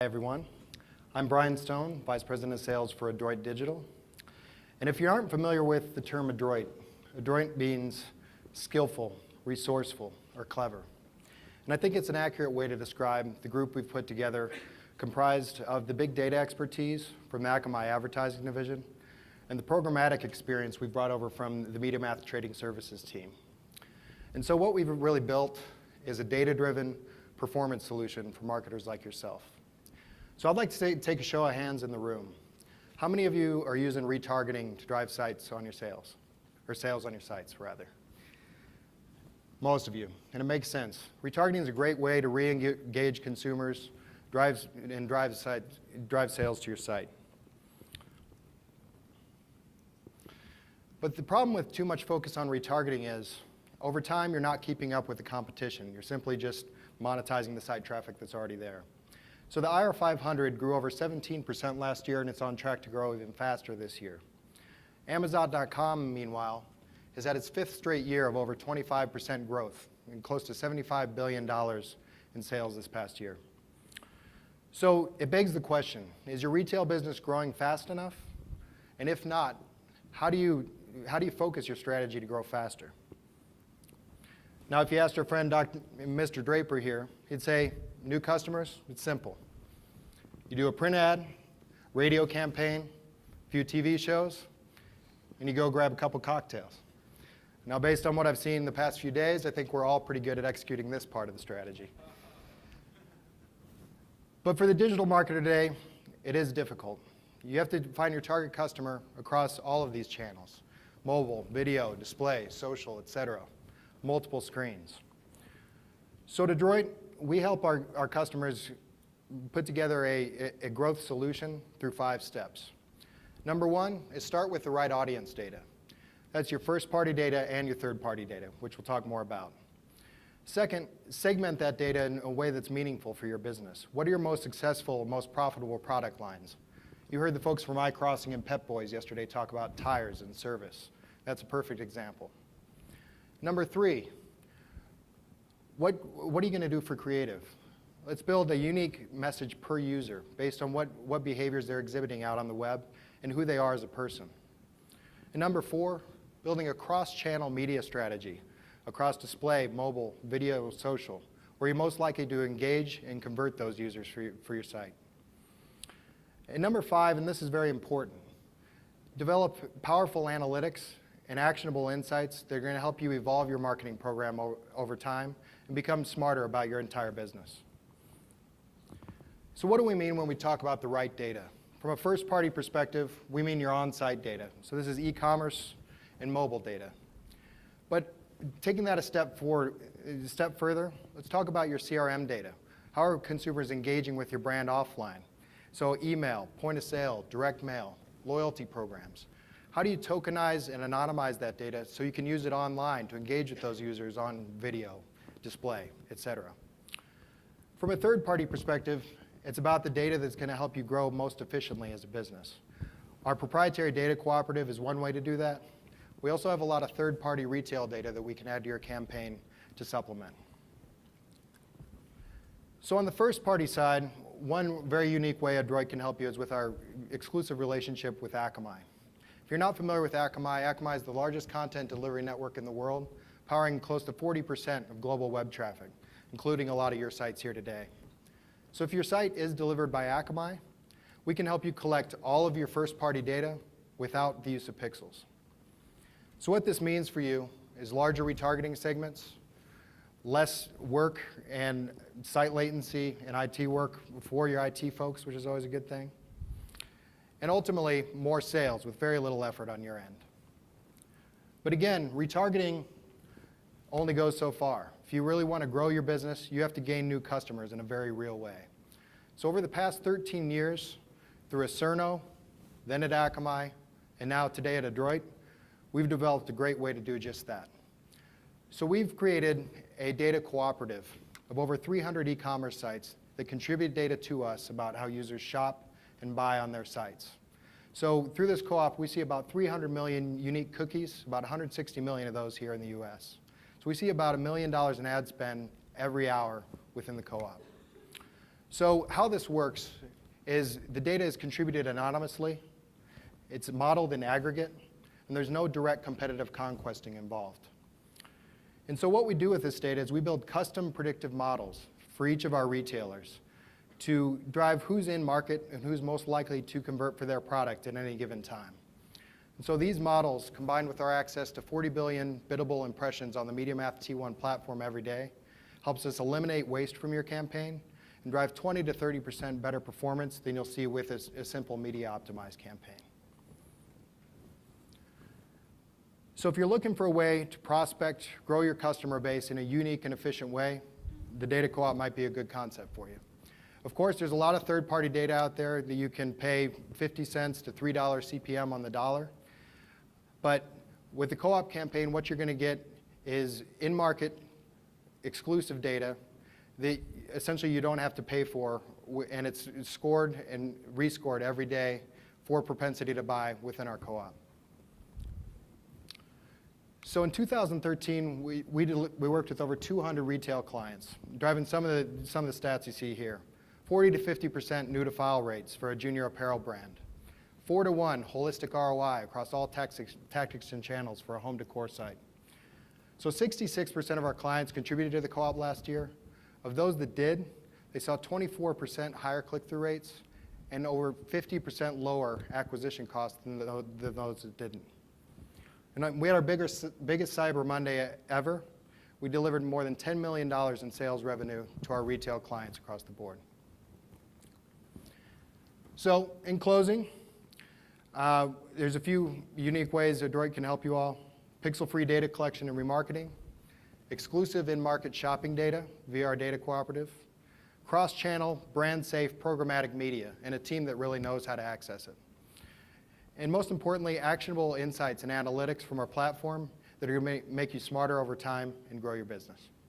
Hi everyone, I'm Brian Stone, Vice President of Sales for Adroit Digital. And if you aren't familiar with the term Adroit, Adroit means skillful, resourceful, or clever. And I think it's an accurate way to describe the group we've put together, comprised of the big data expertise from the Akamai Advertising Division and the programmatic experience we've brought over from the Media Math Trading Services team. And so what we've really built is a data-driven performance solution for marketers like yourself. So I'd like to take a show of hands in the room. How many of you are using retargeting to drive sites on your sales, or sales on your sites, rather? Most of you, and it makes sense. Retargeting is a great way to re-engage consumers, drive sales to your site. But the problem with too much focus on retargeting is, over time, you're not keeping up with the competition. You're simply just monetizing the site traffic that's already there. So the IR 500 grew over 17% last year, and it's on track to grow even faster this year. Amazon.com, meanwhile, has had its 5th straight year of over 25% growth and close to $75 billion in sales this past year. So it begs the question, is your retail business growing fast enough? And if not, how do you focus your strategy to grow faster? Now, if you asked our friend Mr. Draper here, he'd say, new customers, it's simple. You do a print ad, radio campaign, a few TV shows, and you go grab a couple cocktails. Now, based on what I've seen the past few days, I think we're all pretty good at executing this part of the strategy. But for the digital marketer today, it is difficult. You have to find your target customer across all of these channels: mobile, video, display, social, etc., multiple screens. So at Adroit, we help our customers put together a growth solution through 5 steps. Number 1 is start with the right audience data. That's your first-party data and your third-party data, which we'll talk more about. Second, segment that data in a way that's meaningful for your business. What are your most successful, most profitable product lines? You heard the folks from iCrossing and Pep Boys yesterday talk about tires and service. That's a perfect example. Number 3, what are you going to do for creative? Let's build a unique message per user based on what behaviors they're exhibiting out on the web and who they are as a person. And number 4, building a cross-channel media strategy across display, mobile, video, social, where you're most likely to engage and convert those users for your site. And number 5, and this is very important, develop powerful analytics and actionable insights that are going to help you evolve your marketing program over time and become smarter about your entire business. So what do we mean when we talk about the right data? From a first-party perspective, we mean your on-site data. So this is e-commerce and mobile data. But taking that a step further, let's talk about your CRM data. How are consumers engaging with your brand offline? So email, point of sale, direct mail, loyalty programs. How do you tokenize and anonymize that data so you can use it online to engage with those users on video, display, etc.? From a third-party perspective, it's about the data that's going to help you grow most efficiently as a business. Our proprietary data cooperative is one way to do that. We also have a lot of third-party retail data that we can add to your campaign to supplement. So on the first-party side, one very unique way Adroit can help you is with our exclusive relationship with Akamai. If you're not familiar with Akamai, Akamai is the largest content delivery network in the world, powering close to 40% of global web traffic, including a lot of your sites here today. So if your site is delivered by Akamai, we can help you collect all of your first-party data without the use of pixels. So what this means for you is larger retargeting segments, less work and site latency and IT work for your IT folks, which is always a good thing, and ultimately more sales with very little effort on your end. But again, retargeting only goes so far. If you really want to grow your business, you have to gain new customers in a very real way. So over the past 13 years, through Acerno, then at Akamai, and now today at Adroit, we've developed a great way to do just that. So we've created a data cooperative of over 300 e-commerce sites that contribute data to us about how users shop and buy on their sites. So through this co-op, we see about 300 million unique cookies, about 160 million of those here in the US. So we see about $1 million in ad spend every hour within the co-op. So how this works is the data is contributed anonymously, it's modeled in aggregate, and there's no direct competitive conquesting involved. And so what we do with this data is we build custom predictive models for each of our retailers to drive who's in market and who's most likely to convert for their product at any given time. And so these models, combined with our access to 40 billion biddable impressions on the MediaMath T1 platform every day, helps us eliminate waste from your campaign and drive 20 to 30% better performance than you'll see with a simple media optimized campaign. So if you're looking for a way to prospect, grow your customer base in a unique and efficient way, the data co-op might be a good concept for you. Of course, there's a lot of third-party data out there that you can pay 50 cents to $3 CPM on the dollar. But with the co-op campaign, what you're going to get is in-market exclusive data that essentially you don't have to pay for, and it's scored and rescored every day for propensity to buy within our co-op. So in 2013, we worked with over 200 retail clients, driving some of the stats you see here. 40 to 50% new to file rates for a junior apparel brand. 4-to-1 holistic ROI across all tactics and channels for a home decor site. So 66% of our clients contributed to the co-op last year. Of those that did, they saw 24% higher click-through rates and over 50% lower acquisition costs than those that didn't. And we had our biggest Cyber Monday ever. We delivered more than $10 million in sales revenue to our retail clients across the board. So in closing, there's a few unique ways Adroit can help you all. Pixel-free data collection and remarketing, exclusive in-market shopping data via our data cooperative, cross-channel, brand-safe, programmatic media, and a team that really knows how to access it. And most importantly, actionable insights and analytics from our platform that are going to make you smarter over time and grow your business.